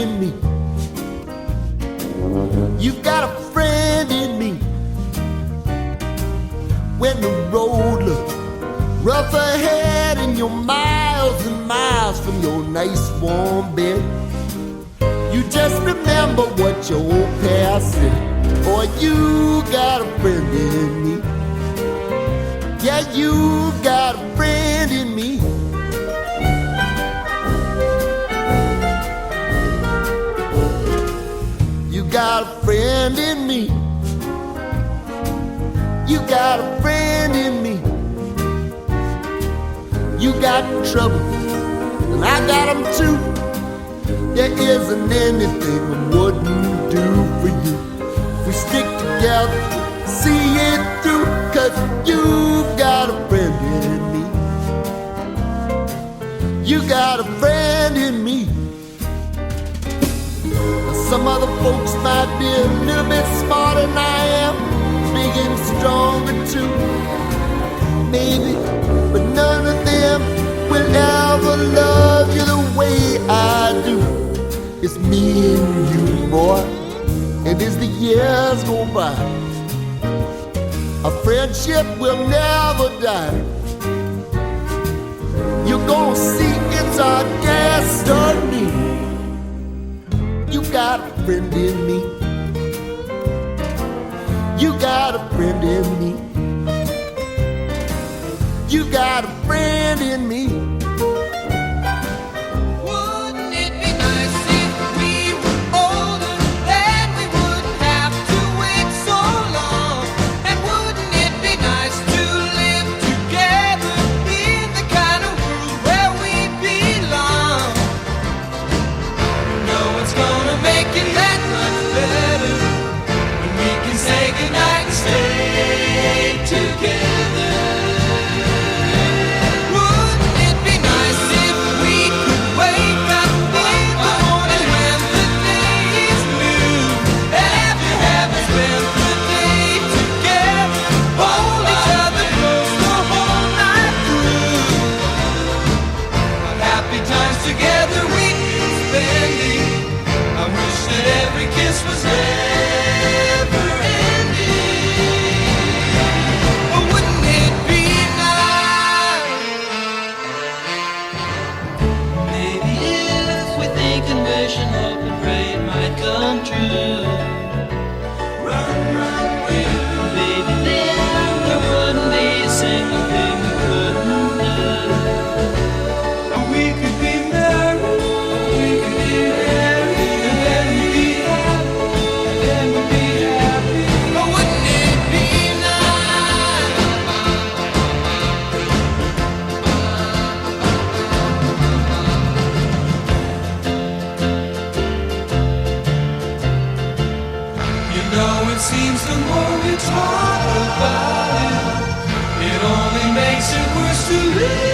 in me. You got a friend in me. When the road looks rough ahead and you're miles and miles from your nice warm bed, you just remember what your old past said. Boy, you got a friend in me. Yeah, you got a friend in me. You got a friend in me. You got a friend in me. You got trouble, and I got them too. There isn't anything I wouldn't do for you. If we stick together, see it through, 'cause you got a friend in me. You got a friend in me. Now, some other folks might be a little bit smarter than I am, big and stronger too, maybe, but none of them will ever love you the way I do. It's me and you, boy, and as the years go by, our friendship will never die. You're gonna see it's our destiny. You got a friend in me. You got a friend in me. You got a friend in me. Wouldn't it be nice if we were older, then we wouldn't have to wait so long? And wouldn't it be nice to live together in the kind of world where we belong? No one's gonna make it that much better when we can say goodnight and stay together. Together we can spend it. I wish that every kiss was never ending. But wouldn't it be nice? Maybe if we think and wish and hope and pray it might come true. Run, run, will. Maybe then there wouldn't be a single thing we couldn't do. Or we could be it seems the more we talk about it, it only makes it worse to live.